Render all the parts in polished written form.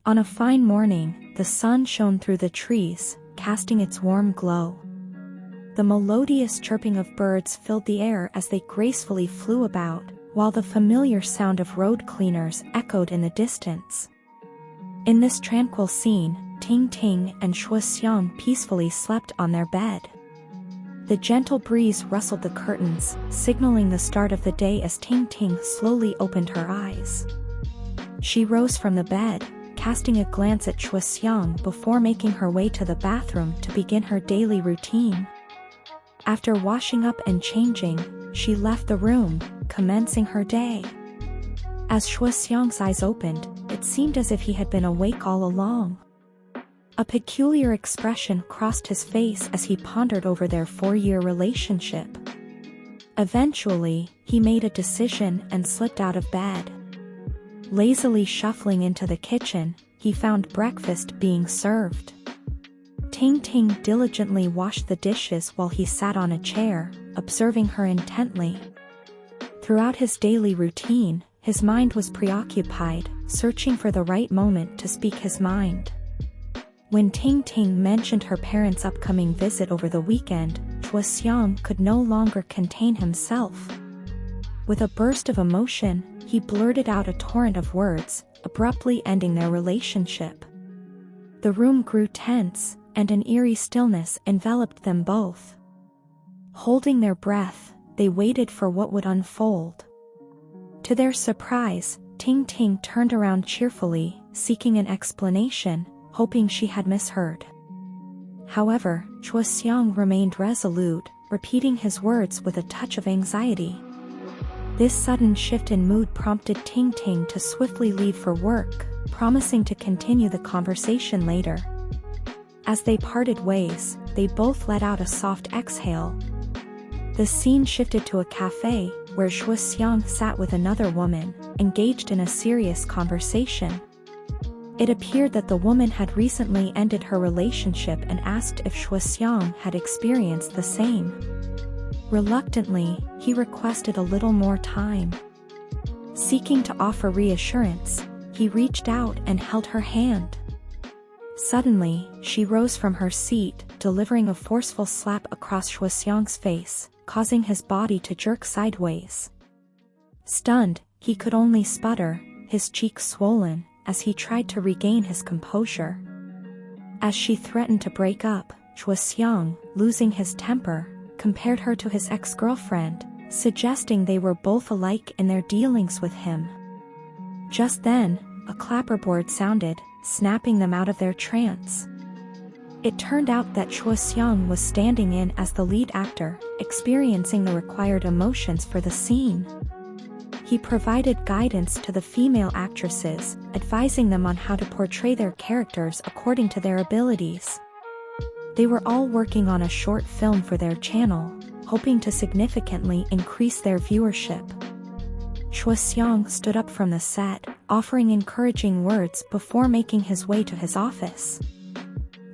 On a fine morning, the sun shone through the trees, casting its warm glow. The melodious chirping of birds filled the air as they gracefully flew about, while the familiar sound of road cleaners echoed in the distance. In this tranquil scene, Ting Ting and Shuoxiang peacefully slept on their bed. The gentle breeze rustled the curtains, signaling the start of the day as Ting Ting slowly opened her eyes. She rose from the bed, casting a glance at Shuoxiang before making her way to the bathroom to begin her daily routine. After washing up and changing, she left the room, commencing her day. As Shuoxiang's eyes opened, it seemed as if he had been awake all along. A peculiar expression crossed his face as he pondered over their 4-year relationship. Eventually, he made a decision and slipped out of bed. Lazily shuffling into the kitchen, he found breakfast being served. Ting Ting diligently washed the dishes while he sat on a chair, observing her intently. Throughout his daily routine, his mind was preoccupied, searching for the right moment to speak his mind. When Ting Ting mentioned her parents' upcoming visit over the weekend, Shuoxiang could no longer contain himself. With a burst of emotion, he blurted out a torrent of words, abruptly ending their relationship. The room grew tense, and an eerie stillness enveloped them both. Holding their breath, they waited for what would unfold. To their surprise, Ting Ting turned around cheerfully, seeking an explanation, hoping she had misheard. However, Shuoxiang remained resolute, repeating his words with a touch of anxiety. This sudden shift in mood prompted Ting Ting to swiftly leave for work, promising to continue the conversation later. As they parted ways, they both let out a soft exhale. The scene shifted to a cafe, where Shuoxiang sat with another woman, engaged in a serious conversation. It appeared that the woman had recently ended her relationship and asked if Shuoxiang had experienced the same. Reluctantly, he requested a little more time. Seeking to offer reassurance, he reached out and held her hand. Suddenly, she rose from her seat, delivering a forceful slap across Shuoxiang's face, causing his body to jerk sideways. Stunned, he could only sputter, his cheeks swollen, as he tried to regain his composure. As she threatened to break up, Shuoxiang, losing his temper, compared her to his ex-girlfriend, suggesting they were both alike in their dealings with him. Just then, a clapperboard sounded, snapping them out of their trance. It turned out that Shuoxiang was standing in as the lead actor, experiencing the required emotions for the scene. He provided guidance to the female actresses, advising them on how to portray their characters according to their abilities. They were all working on a short film for their channel, hoping to significantly increase their viewership. Shuoxiang stood up from the set, offering encouraging words before making his way to his office.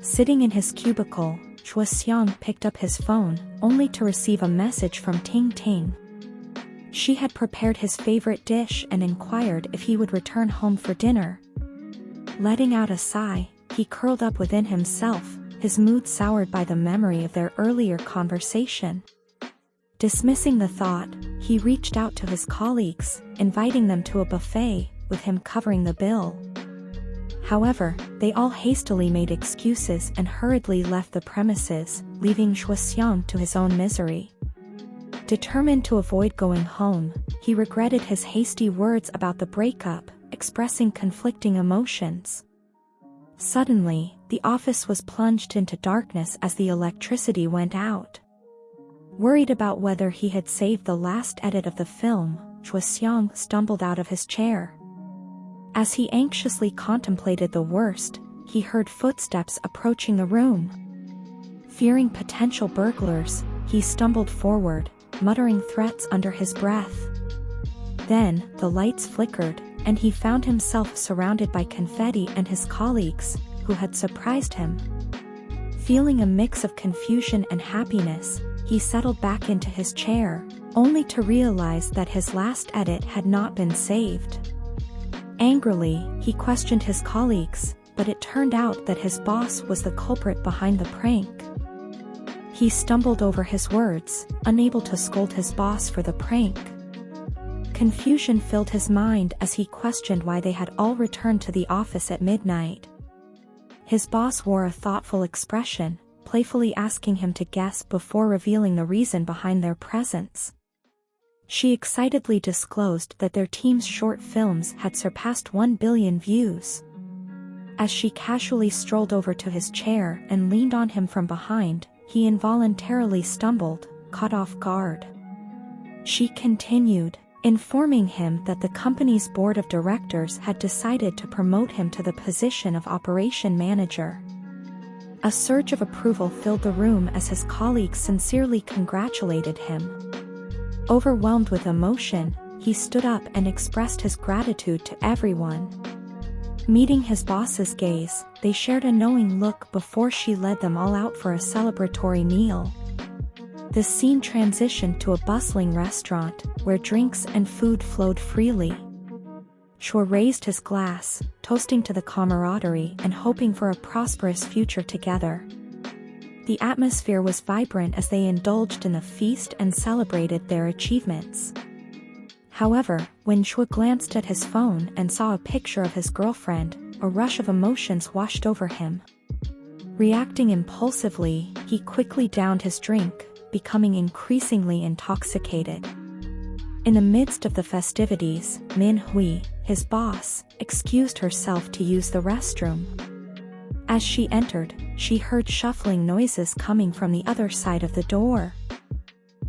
Sitting in his cubicle, Shuoxiang picked up his phone, only to receive a message from Ting Ting. She had prepared his favorite dish and inquired if he would return home for dinner. Letting out a sigh, he curled up within himself, his mood soured by the memory of their earlier conversation. Dismissing the thought, he reached out to his colleagues, inviting them to a buffet, with him covering the bill. However, they all hastily made excuses and hurriedly left the premises, leaving Shuoxiang to his own misery. Determined to avoid going home, he regretted his hasty words about the breakup, expressing conflicting emotions. Suddenly, the office was plunged into darkness as the electricity went out. Worried about whether he had saved the last edit of the film, Shuoxiang stumbled out of his chair. As he anxiously contemplated the worst, he heard footsteps approaching the room. Fearing potential burglars, he stumbled forward, muttering threats under his breath. Then, the lights flickered, and he found himself surrounded by confetti and his colleagues, who had surprised him. Feeling a mix of confusion and happiness, he settled back into his chair, only to realize that his last edit had not been saved. Angrily, he questioned his colleagues, but it turned out that his boss was the culprit behind the prank. He stumbled over his words, unable to scold his boss for the prank. Confusion filled his mind as he questioned why they had all returned to the office at midnight. His boss wore a thoughtful expression, playfully asking him to guess before revealing the reason behind their presence. She excitedly disclosed that their team's short films had surpassed 1 billion views. As she casually strolled over to his chair and leaned on him from behind, he involuntarily stumbled, caught off guard. She continued, informing him that the company's board of directors had decided to promote him to the position of operation manager. A surge of approval filled the room as his colleagues sincerely congratulated him. Overwhelmed with emotion, he stood up and expressed his gratitude to everyone. Meeting his boss's gaze, they shared a knowing look before she led them all out for a celebratory meal. The scene transitioned to a bustling restaurant, where drinks and food flowed freely. Choi raised his glass, toasting to the camaraderie and hoping for a prosperous future together. The atmosphere was vibrant as they indulged in the feast and celebrated their achievements. However, when Choi glanced at his phone and saw a picture of his girlfriend, a rush of emotions washed over him. Reacting impulsively, he quickly downed his drink, becoming increasingly intoxicated. In the midst of the festivities, Min Hui, his boss, excused herself to use the restroom. As she entered, she heard shuffling noises coming from the other side of the door.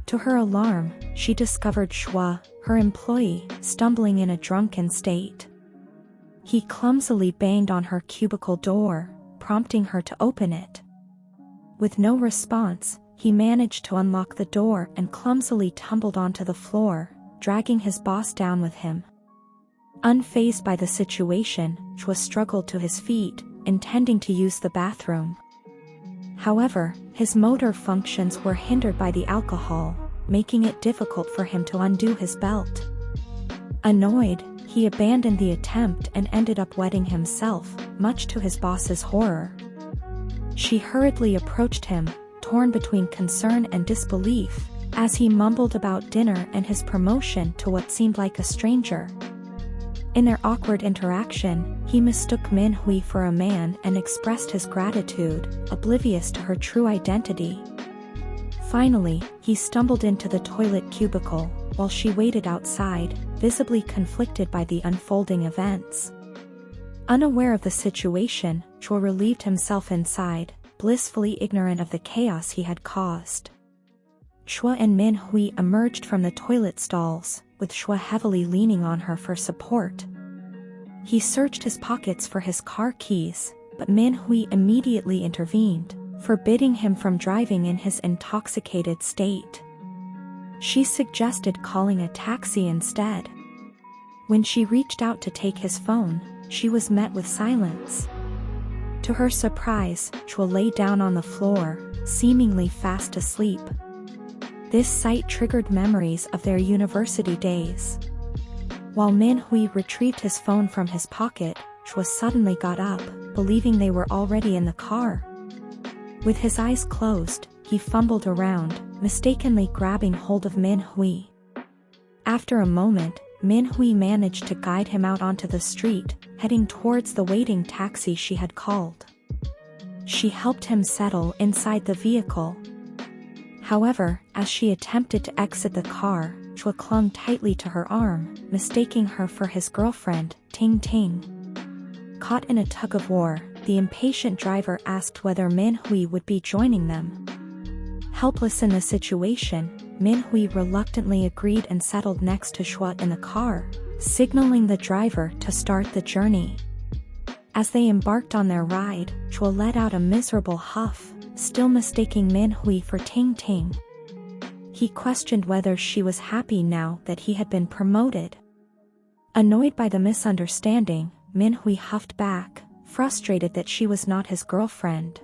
To her alarm, she discovered Choi, her employee, stumbling in a drunken state. He clumsily banged on her cubicle door, prompting her to open it. With no response, he managed to unlock the door and clumsily tumbled onto the floor, dragging his boss down with him. Unfazed by the situation, Choi struggled to his feet, intending to use the bathroom. However, his motor functions were hindered by the alcohol, making it difficult for him to undo his belt. Annoyed, he abandoned the attempt and ended up wetting himself, much to his boss's horror. She hurriedly approached him, torn between concern and disbelief, as he mumbled about dinner and his promotion to what seemed like a stranger. In their awkward interaction, he mistook Min Hui for a man and expressed his gratitude, oblivious to her true identity. Finally, he stumbled into the toilet cubicle, while she waited outside, visibly conflicted by the unfolding events. Unaware of the situation, Choi relieved himself inside, blissfully ignorant of the chaos he had caused. Choi and Min Hui emerged from the toilet stalls, with Choi heavily leaning on her for support. He searched his pockets for his car keys, but Min Hui immediately intervened, forbidding him from driving in his intoxicated state. She suggested calling a taxi instead. When she reached out to take his phone, she was met with silence. To her surprise, Choi lay down on the floor, seemingly fast asleep. This sight triggered memories of their university days. While Min Hui retrieved his phone from his pocket, Choi suddenly got up, believing they were already in the car. With his eyes closed, he fumbled around, mistakenly grabbing hold of Min Hui. After a moment, Min Hui managed to guide him out onto the street, heading towards the waiting taxi she had called. She helped him settle inside the vehicle. However, as she attempted to exit the car, Choi clung tightly to her arm, mistaking her for his girlfriend, Ting Ting. Caught in a tug-of-war, the impatient driver asked whether Min Hui would be joining them. Helpless in the situation, Min Hui reluctantly agreed and settled next to Choi in the car, signaling the driver to start the journey. As they embarked on their ride, Choi let out a miserable huff, still mistaking Min Hui for Ting Ting. He questioned whether she was happy now that he had been promoted. Annoyed by the misunderstanding, Min Hui huffed back, frustrated that she was not his girlfriend.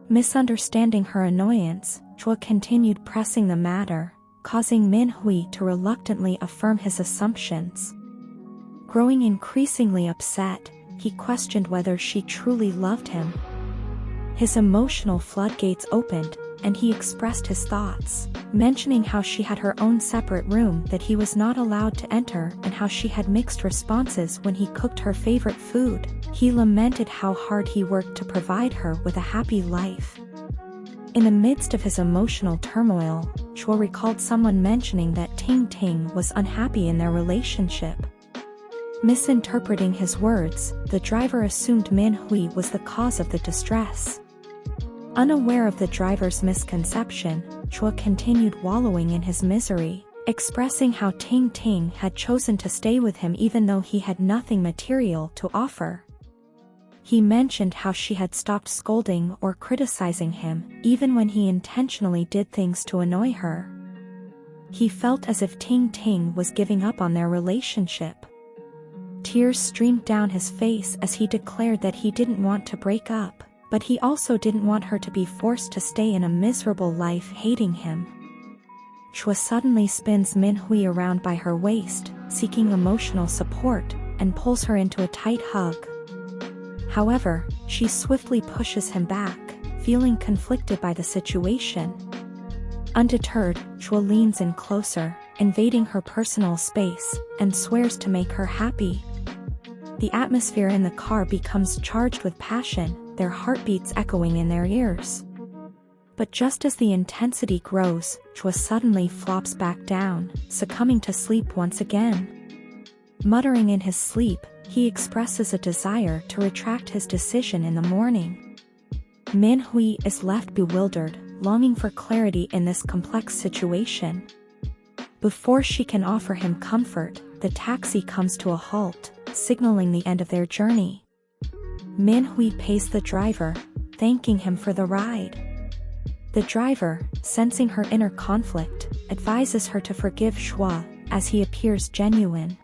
Misunderstanding her annoyance, Choi continued pressing the matter, causing Min Hui to reluctantly affirm his assumptions. Growing increasingly upset, he questioned whether she truly loved him. His emotional floodgates opened, and he expressed his thoughts, mentioning how she had her own separate room that he was not allowed to enter and how she had mixed responses when he cooked her favorite food. He lamented how hard he worked to provide her with a happy life. In the midst of his emotional turmoil, Chua recalled someone mentioning that Ting Ting was unhappy in their relationship. Misinterpreting his words, the driver assumed Min Hui was the cause of the distress. Unaware of the driver's misconception, Chua continued wallowing in his misery, expressing how Ting Ting had chosen to stay with him even though he had nothing material to offer. He mentioned how she had stopped scolding or criticizing him, even when he intentionally did things to annoy her. He felt as if Ting Ting was giving up on their relationship. Tears streamed down his face as he declared that he didn't want to break up, but he also didn't want her to be forced to stay in a miserable life hating him. Chua suddenly spins Min Hui around by her waist, seeking emotional support, and pulls her into a tight hug. However, she swiftly pushes him back, feeling conflicted by the situation. Undeterred, Chua leans in closer, invading her personal space, and swears to make her happy. The atmosphere in the car becomes charged with passion, their heartbeats echoing in their ears. But just as the intensity grows, Chua suddenly flops back down, succumbing to sleep once again. Muttering in his sleep, he expresses a desire to retract his decision in the morning. Min Hui is left bewildered, longing for clarity in this complex situation. Before she can offer him comfort, the taxi comes to a halt, signaling the end of their journey. Min Hui pays the driver, thanking him for the ride. The driver, sensing her inner conflict, advises her to forgive Chua, as he appears genuine.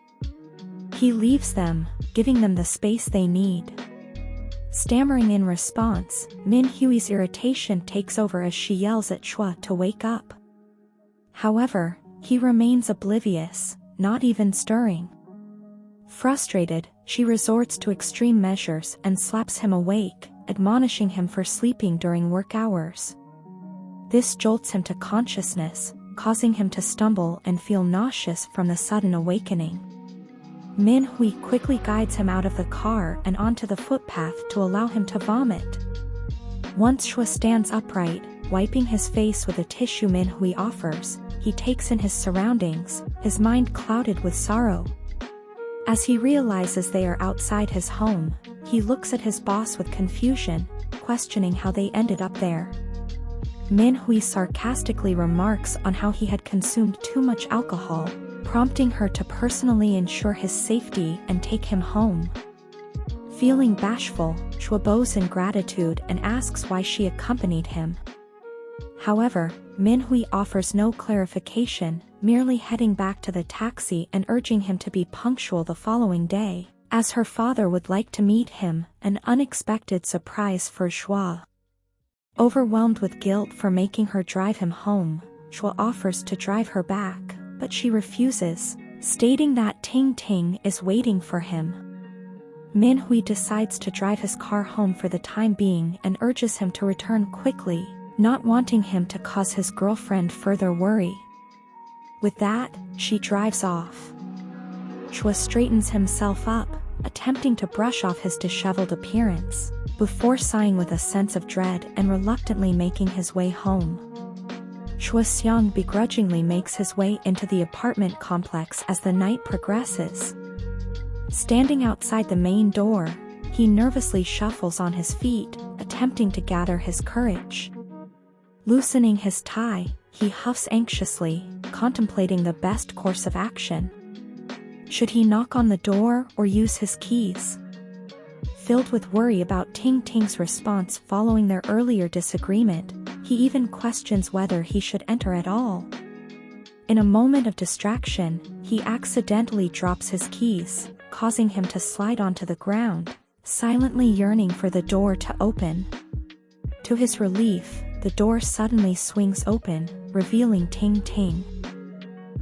He leaves them, giving them the space they need. Stammering in response, Min Hui's irritation takes over as she yells at Chua to wake up. However, he remains oblivious, not even stirring. Frustrated, she resorts to extreme measures and slaps him awake, admonishing him for sleeping during work hours. This jolts him to consciousness, causing him to stumble and feel nauseous from the sudden awakening. Min Hui quickly guides him out of the car and onto the footpath to allow him to vomit. Once Chua stands upright, wiping his face with a tissue Min Hui offers, he takes in his surroundings, his mind clouded with sorrow. As he realizes they are outside his home, he looks at his boss with confusion, questioning how they ended up there. Min Hui sarcastically remarks on how he had consumed too much alcohol, prompting her to personally ensure his safety and take him home. Feeling bashful, Chua bows in gratitude and asks why she accompanied him. However, Min Hui offers no clarification, merely heading back to the taxi and urging him to be punctual the following day, as her father would like to meet him, an unexpected surprise for Chua. Overwhelmed with guilt for making her drive him home, Chua offers to drive her back, but she refuses, stating that Ting Ting is waiting for him. Min Hui decides to drive his car home for the time being and urges him to return quickly, not wanting him to cause his girlfriend further worry. With that, she drives off. Chua straightens himself up, attempting to brush off his disheveled appearance, before sighing with a sense of dread and reluctantly making his way home. Chua Xiang begrudgingly makes his way into the apartment complex as the night progresses. Standing outside the main door, he nervously shuffles on his feet, attempting to gather his courage. Loosening his tie, he huffs anxiously, contemplating the best course of action. Should he knock on the door or use his keys? Filled with worry about Ting Ting's response following their earlier disagreement, he even questions whether he should enter at all. In a moment of distraction, he accidentally drops his keys, causing him to slide onto the ground, silently yearning for the door to open. To his relief, the door suddenly swings open, revealing Ting Ting.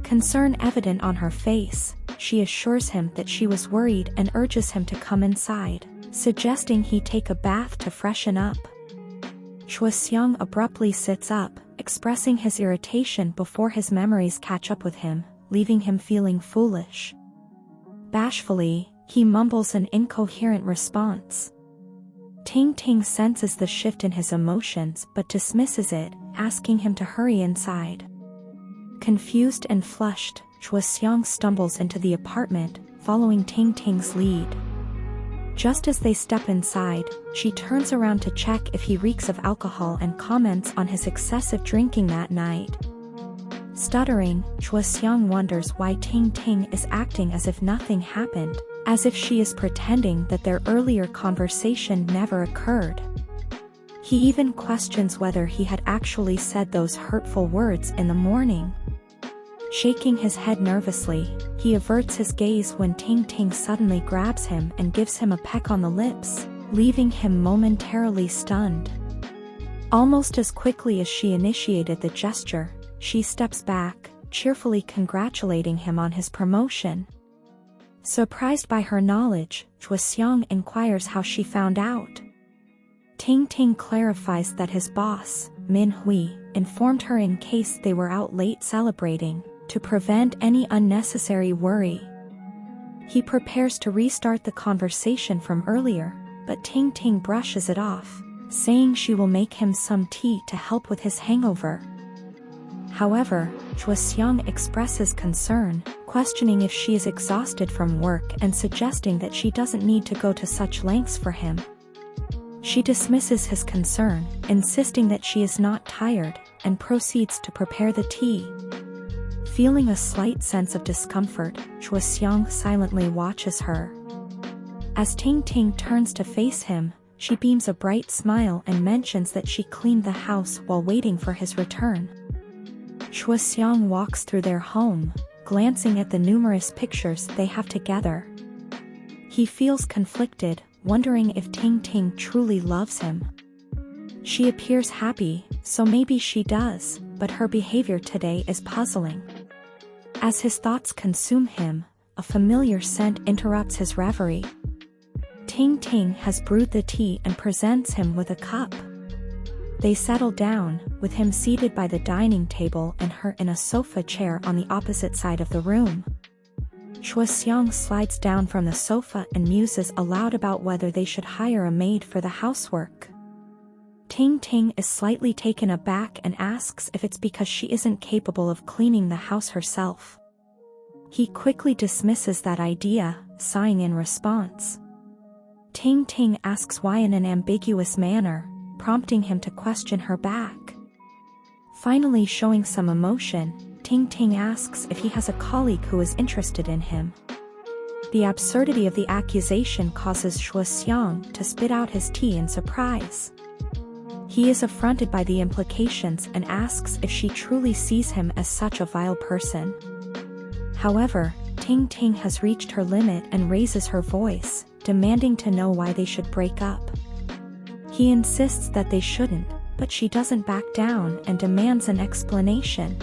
Concern evident on her face, she assures him that she was worried and urges him to come inside, suggesting he take a bath to freshen up. Choi-seong abruptly sits up, expressing his irritation before his memories catch up with him, leaving him feeling foolish. Bashfully, he mumbles an incoherent response. Ting-ting senses the shift in his emotions but dismisses it, asking him to hurry inside. Confused and flushed, Choi-seong stumbles into the apartment, following Ting-ting's lead. Just as they step inside, she turns around to check if he reeks of alcohol and comments on his excessive drinking that night. Stuttering, Choi-seong wonders why Ting-ting is acting as if nothing happened, as if she is pretending that their earlier conversation never occurred. He even questions whether he had actually said those hurtful words in the morning. Shaking his head nervously, he averts his gaze when Ting-ting suddenly grabs him and gives him a peck on the lips, leaving him momentarily stunned. Almost as quickly as she initiated the gesture, she steps back, cheerfully congratulating him on his promotion. Surprised by her knowledge, Choi-seong inquires how she found out. Ting-ting clarifies that his boss, Min-hui, informed her in case they were out late celebrating, to prevent any unnecessary worry. He prepares to restart the conversation from earlier, but Ting-ting brushes it off, saying she will make him some tea to help with his hangover. However, Choi-seong expresses concern, questioning if she is exhausted from work and suggesting that she doesn't need to go to such lengths for him. She dismisses his concern, insisting that she is not tired, and proceeds to prepare the tea. Feeling a slight sense of discomfort, Choi-seong silently watches her. As Ting-ting turns to face him, she beams a bright smile and mentions that she cleaned the house while waiting for his return. Choi-seong walks through their home, glancing at the numerous pictures they have together. He feels conflicted, wondering if Ting-ting truly loves him. She appears happy, so maybe she does, but her behavior today is puzzling. As his thoughts consume him, a familiar scent interrupts his reverie. Ting-ting has brewed the tea and presents him with a cup. They settle down, with him seated by the dining table and her in a sofa chair on the opposite side of the room. Choi-seong slides down from the sofa and muses aloud about whether they should hire a maid for the housework. Ting-ting is slightly taken aback and asks if it's because she isn't capable of cleaning the house herself. He quickly dismisses that idea, sighing in response. Ting-ting asks why in an ambiguous manner, prompting him to question her back. Finally showing some emotion, Ting-ting asks if he has a colleague who is interested in him. The absurdity of the accusation causes Choi-seong to spit out his tea in surprise. He is affronted by the implications and asks if she truly sees him as such a vile person. However, Ting-ting has reached her limit and raises her voice, demanding to know why they should break up. He insists that they shouldn't, but she doesn't back down and demands an explanation.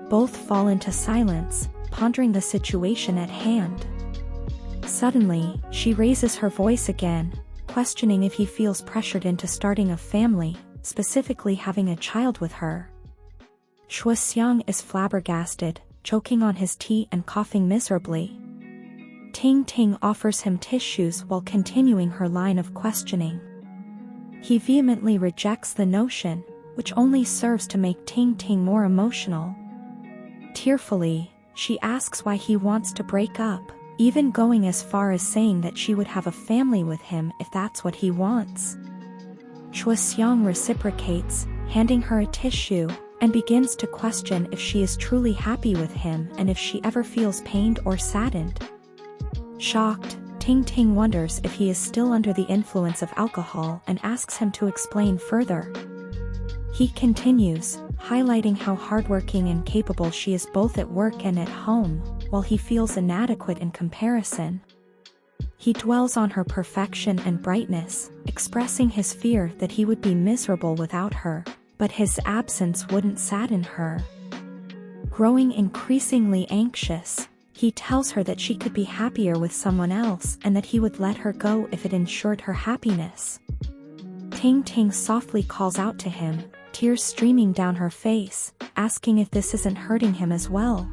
Both fall into silence, pondering the situation at hand. Suddenly, she raises her voice again, questioning if he feels pressured into starting a family, specifically having a child with her. Choi-seong is flabbergasted, choking on his tea and coughing miserably. Ting-ting offers him tissues while continuing her line of questioning. He vehemently rejects the notion, which only serves to make Ting-ting more emotional. Tearfully, she asks why he wants to break up, even going as far as saying that she would have a family with him if that's what he wants. Choi-seong reciprocates, handing her a tissue, and begins to question if she is truly happy with him and if she ever feels pained or saddened. Shocked, Ting-ting wonders if he is still under the influence of alcohol and asks him to explain further. He continues, highlighting how hardworking and capable she is both at work and at home, while he feels inadequate in comparison. He dwells on her perfection and brightness, expressing his fear that he would be miserable without her, but his absence wouldn't sadden her. Growing increasingly anxious, He tells her that she could be happier with someone else and that he would let her go if it ensured her happiness. Ting Ting softly calls out to him, tears streaming down her face, asking if this isn't hurting him as well.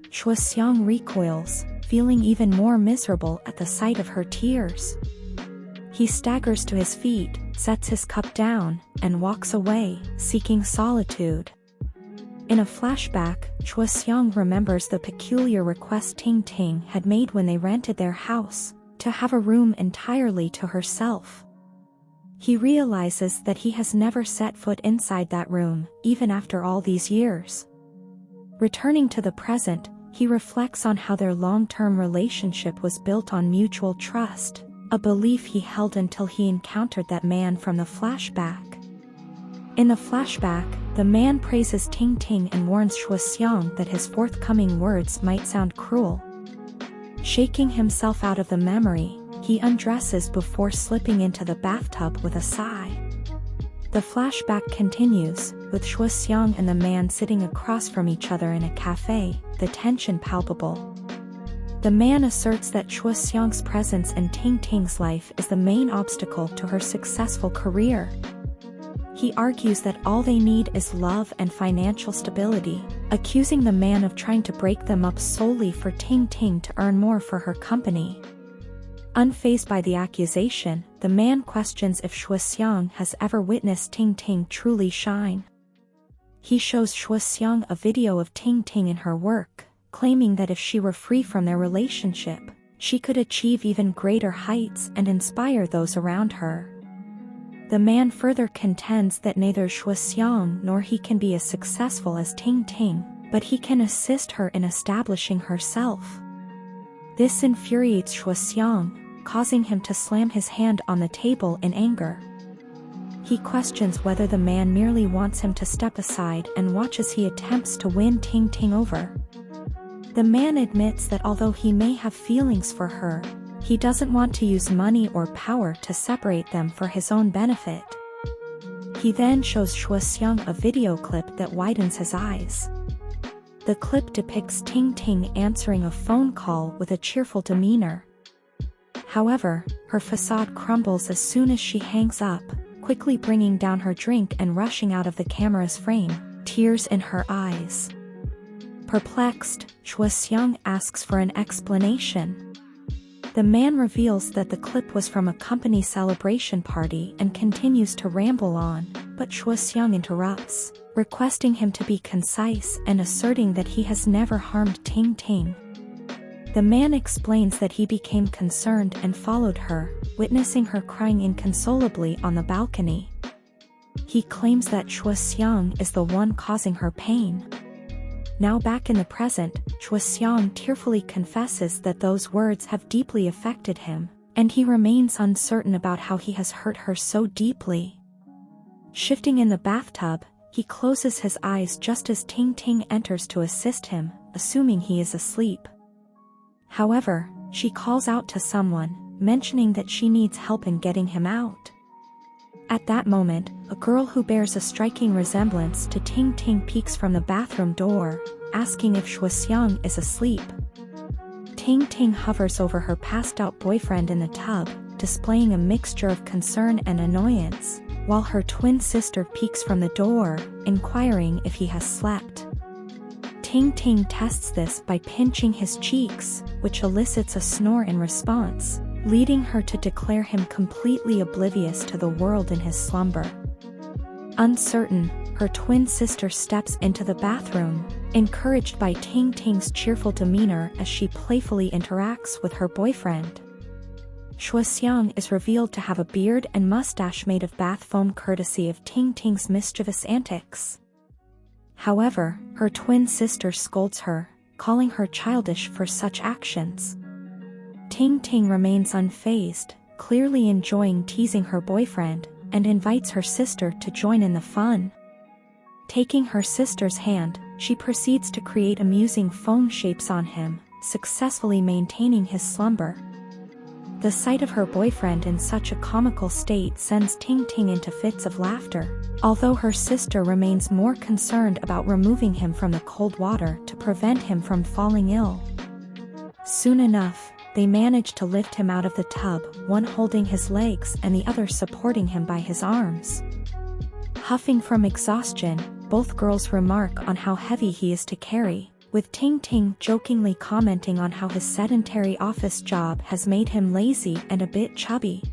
Chua Xiang recoils, feeling even more miserable at the sight of her tears. He staggers to his feet, sets his cup down, and walks away, seeking solitude. In a flashback, Chua Xiang remembers the peculiar request Ting Ting had made when they rented their house, to have a room entirely to herself. He realizes that he has never set foot inside that room, even after all these years. Returning to the present, he reflects on how their long-term relationship was built on mutual trust, a belief he held until he encountered that man from the flashback. In the flashback, the man praises Ting Ting and warns Chua Xiang that his forthcoming words might sound cruel. Shaking himself out of the memory, he undresses before slipping into the bathtub with a sigh. The flashback continues, with Chua Xiang and the man sitting across from each other in a cafe, the tension palpable. The man asserts that Chua Xiang's presence in Ting Ting's life is the main obstacle to her successful career. He argues that all they need is love and financial stability, accusing the man of trying to break them up solely for Ting Ting to earn more for her company. Unfazed by the accusation, the man questions if Chua Xiang has ever witnessed Ting Ting truly shine. He shows Chua Xiang a video of Ting Ting in her work, claiming that if she were free from their relationship, she could achieve even greater heights and inspire those around her. The man further contends that neither Chua Xiang nor he can be as successful as Ting Ting, but he can assist her in establishing herself. This infuriates Chua Xiang, causing him to slam his hand on the table in anger. He questions whether the man merely wants him to step aside and watch as he attempts to win Ting Ting over. The man admits that although he may have feelings for her, he doesn't want to use money or power to separate them for his own benefit. He then shows Chua Xiang a video clip that widens his eyes. The clip depicts Ting Ting answering a phone call with a cheerful demeanor. However, her facade crumbles as soon as she hangs up, quickly bringing down her drink and rushing out of the camera's frame, tears in her eyes. Perplexed, Chua Xiang asks for an explanation. The man reveals that the clip was from a company celebration party and continues to ramble on, but Chua Xiang interrupts, requesting him to be concise and asserting that he has never harmed Ting Ting. The man explains that he became concerned and followed her, witnessing her crying inconsolably on the balcony. He claims that Chua Xiang is the one causing her pain. Now back in the present, Chua Xiang tearfully confesses that those words have deeply affected him, and he remains uncertain about how he has hurt her so deeply. Shifting in the bathtub, he closes his eyes just as Ting Ting enters to assist him, assuming he is asleep. However, she calls out to someone, mentioning that she needs help in getting him out. At that moment, a girl who bears a striking resemblance to Ting Ting peeks from the bathroom door, asking if Chua Xiang is asleep. Ting Ting hovers over her passed-out boyfriend in the tub, displaying a mixture of concern and annoyance, while her twin sister peeks from the door, inquiring if he has slept. Ting Ting tests this by pinching his cheeks, which elicits a snore in response, leading her to declare him completely oblivious to the world in his slumber. Uncertain, her twin sister steps into the bathroom, encouraged by Ting Ting's cheerful demeanor as she playfully interacts with her boyfriend. Chua Xiang is revealed to have a beard and mustache made of bath foam courtesy of Ting Ting's mischievous antics. However, her twin sister scolds her, calling her childish for such actions. Ting Ting remains unfazed, clearly enjoying teasing her boyfriend, and invites her sister to join in the fun. Taking her sister's hand, she proceeds to create amusing foam shapes on him, successfully maintaining his slumber. The sight of her boyfriend in such a comical state sends Ting Ting into fits of laughter, although her sister remains more concerned about removing him from the cold water to prevent him from falling ill. Soon enough, they managed to lift him out of the tub, one holding his legs and the other supporting him by his arms. Huffing from exhaustion, both girls remark on how heavy he is to carry, with Ting Ting jokingly commenting on how his sedentary office job has made him lazy and a bit chubby.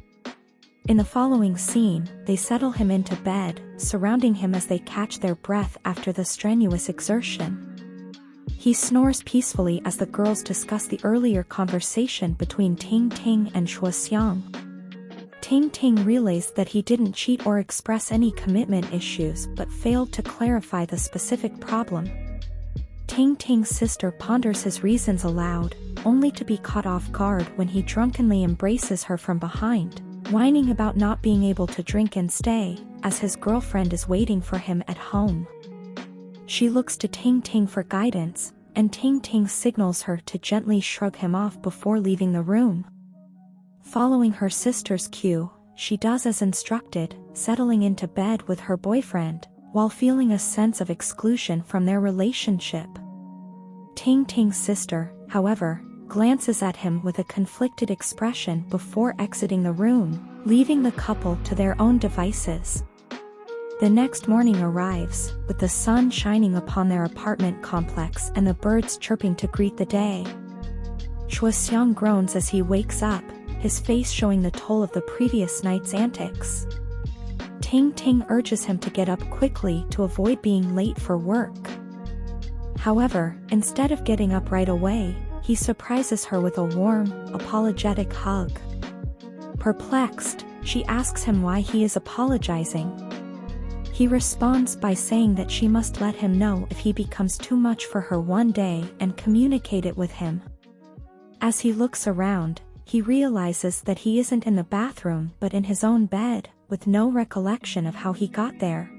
In the following scene, they settle him into bed, surrounding him as they catch their breath after the strenuous exertion. He snores peacefully as the girls discuss the earlier conversation between Ting Ting and Shuoxiang. Ting Ting relays that he didn't cheat or express any commitment issues but failed to clarify the specific problem. Ting Ting's sister ponders his reasons aloud, only to be caught off guard when he drunkenly embraces her from behind, whining about not being able to drink and stay, as his girlfriend is waiting for him at home. She looks to Ting Ting for guidance, and Ting Ting signals her to gently shrug him off before leaving the room. Following her sister's cue, she does as instructed, settling into bed with her boyfriend, while feeling a sense of exclusion from their relationship. Ting Ting's sister, however, glances at him with a conflicted expression before exiting the room, leaving the couple to their own devices. The next morning arrives, with the sun shining upon their apartment complex and the birds chirping to greet the day. Shuoxiang groans as he wakes up, his face showing the toll of the previous night's antics. Ting Ting urges him to get up quickly to avoid being late for work. However, instead of getting up right away, he surprises her with a warm, apologetic hug. Perplexed, she asks him why he is apologizing. He responds by saying that she must let him know if he becomes too much for her one day and communicate it with him. As he looks around, he realizes that he isn't in the bathroom but in his own bed, with no recollection of how he got there.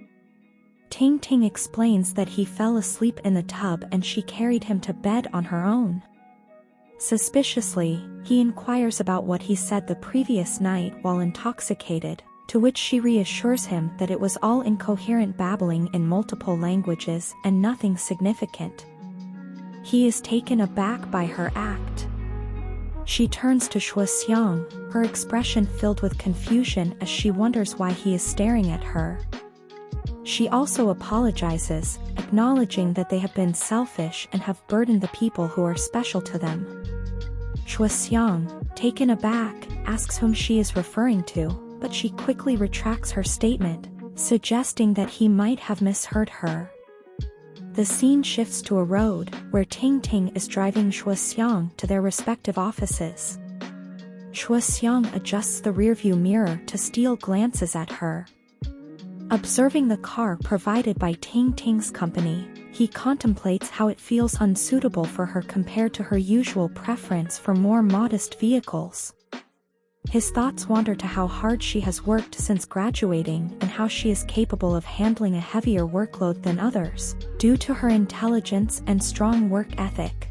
Ting Ting explains that he fell asleep in the tub and she carried him to bed on her own. Suspiciously, he inquires about what he said the previous night while intoxicated, to which she reassures him that it was all incoherent babbling in multiple languages and nothing significant. He is taken aback by her act. She turns to Shuoxiang, her expression filled with confusion as she wonders why he is staring at her. She also apologizes, acknowledging that they have been selfish and have burdened the people who are special to them. Shuoxiang, taken aback, asks whom she is referring to, but she quickly retracts her statement, suggesting that he might have misheard her. The scene shifts to a road, where Ting Ting is driving Shuoxiang to their respective offices. Shuoxiang adjusts the rearview mirror to steal glances at her. Observing the car provided by Ting Ting's company, he contemplates how it feels unsuitable for her compared to her usual preference for more modest vehicles. His thoughts wander to how hard she has worked since graduating and how she is capable of handling a heavier workload than others, due to her intelligence and strong work ethic.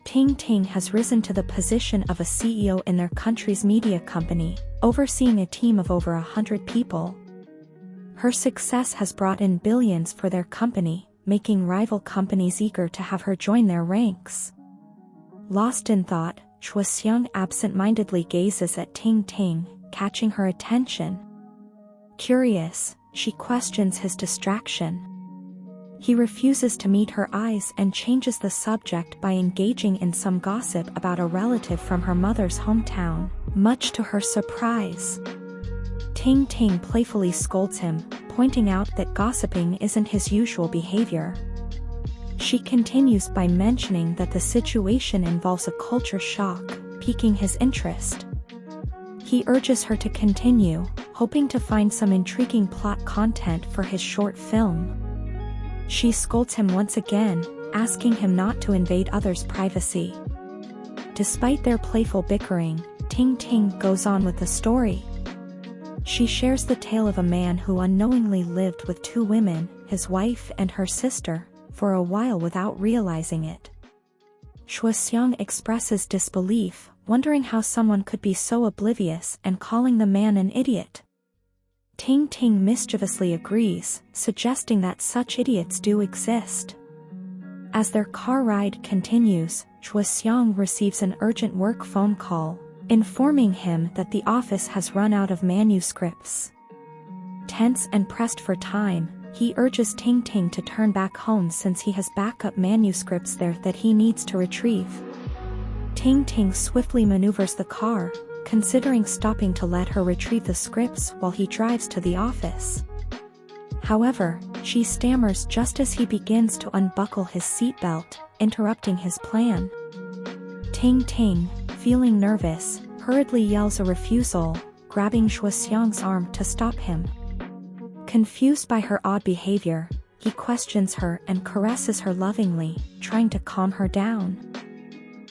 Ting Ting has risen to the position of a CEO in their country's media company, overseeing a team of over 100 people. Her success has brought in billions for their company, making rival companies eager to have her join their ranks. Lost in thought, Shuoxiang absent-mindedly gazes at Ting Ting, catching her attention. Curious, she questions his distraction. He refuses to meet her eyes and changes the subject by engaging in some gossip about a relative from her mother's hometown, much to her surprise. Ting Ting playfully scolds him, pointing out that gossiping isn't his usual behavior. She continues by mentioning that the situation involves a culture shock, piquing his interest. He urges her to continue, hoping to find some intriguing plot content for his short film. She scolds him once again, asking him not to invade others' privacy. Despite their playful bickering, Ting Ting goes on with the story. She shares the tale of a man who unknowingly lived with two women, his wife and her sister, for a while without realizing it. Shuoxiang expresses disbelief, wondering how someone could be so oblivious and calling the man an idiot. Ting Ting mischievously agrees, suggesting that such idiots do exist. As their car ride continues, Chua Xiang receives an urgent work phone call, informing him that the office has run out of manuscripts. Tense and pressed for time, he urges Ting Ting to turn back home since he has backup manuscripts there that he needs to retrieve. Ting Ting swiftly maneuvers the car, considering stopping to let her retrieve the scripts while he drives to the office. However, she stammers just as he begins to unbuckle his seatbelt, interrupting his plan. Ting Ting, feeling nervous, hurriedly yells a refusal, grabbing Chua Xiang's arm to stop him. Confused by her odd behavior, he questions her and caresses her lovingly, trying to calm her down.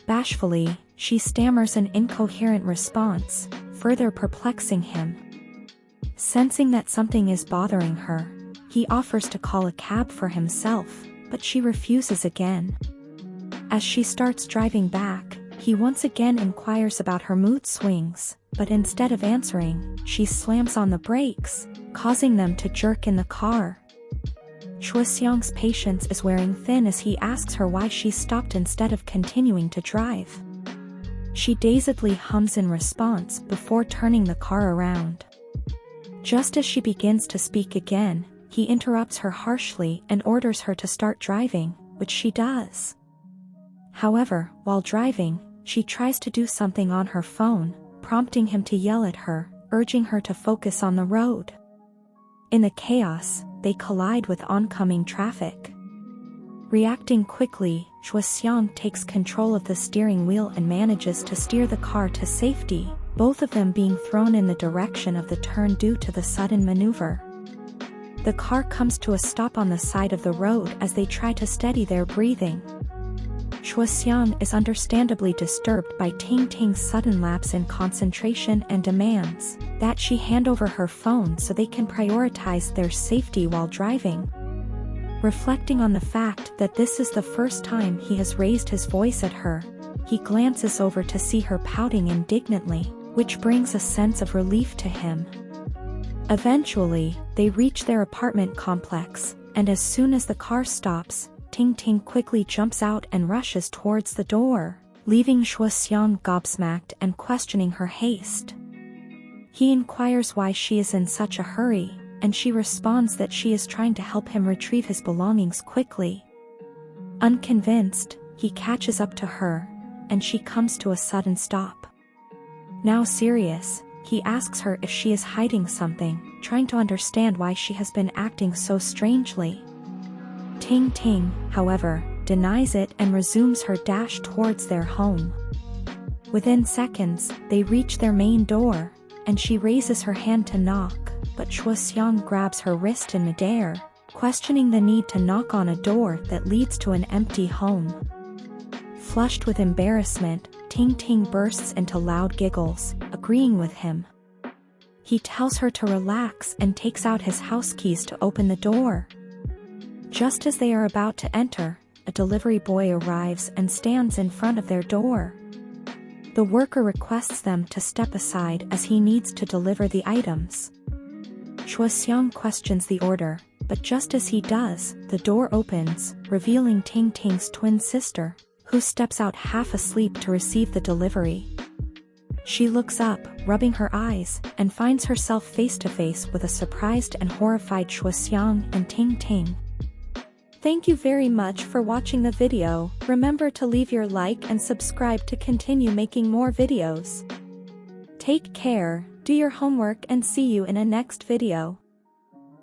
Bashfully, she stammers an incoherent response, further perplexing him. Sensing that something is bothering her, he offers to call a cab for himself, but she refuses again. As she starts driving back, he once again inquires about her mood swings, but instead of answering, she slams on the brakes, causing them to jerk in the car. Chua Xiang's patience is wearing thin as he asks her why she stopped instead of continuing to drive. She dazedly hums in response before turning the car around. Just as she begins to speak again, he interrupts her harshly and orders her to start driving, which she does. However, while driving, she tries to do something on her phone, prompting him to yell at her, urging her to focus on the road. In the chaos, they collide with oncoming traffic. Reacting quickly, Chua Xiang takes control of the steering wheel and manages to steer the car to safety, both of them being thrown in the direction of the turn due to the sudden maneuver. The car comes to a stop on the side of the road as they try to steady their breathing. Chua Xiang is understandably disturbed by Ting Ting's sudden lapse in concentration and demands that she hand over her phone so they can prioritize their safety while driving. Reflecting on the fact that this is the first time he has raised his voice at her, he glances over to see her pouting indignantly, which brings a sense of relief to him. Eventually, they reach their apartment complex, and as soon as the car stops, Ting Ting quickly jumps out and rushes towards the door, leaving Chua Xiang gobsmacked and questioning her haste. He inquires why she is in such a hurry, and she responds that she is trying to help him retrieve his belongings quickly. Unconvinced, he catches up to her, and she comes to a sudden stop. Now serious, he asks her if she is hiding something, trying to understand why she has been acting so strangely. Ting Ting, however, denies it and resumes her dash towards their home. Within seconds, they reach their main door, and she raises her hand to knock, but Chua Xiang grabs her wrist in midair, questioning the need to knock on a door that leads to an empty home. Flushed with embarrassment, Ting Ting bursts into loud giggles, agreeing with him. He tells her to relax and takes out his house keys to open the door. Just as they are about to enter, a delivery boy arrives and stands in front of their door. The worker requests them to step aside as he needs to deliver the items. Chua Xiang questions the order, but just as he does, the door opens, revealing Ting Ting's twin sister, who steps out half asleep to receive the delivery. She looks up, rubbing her eyes, and finds herself face to face with a surprised and horrified Chua Xiang and Ting Ting. Thank you very much for watching the video. Remember to leave your like and subscribe to continue making more videos. Take care, do your homework and see you in a next video.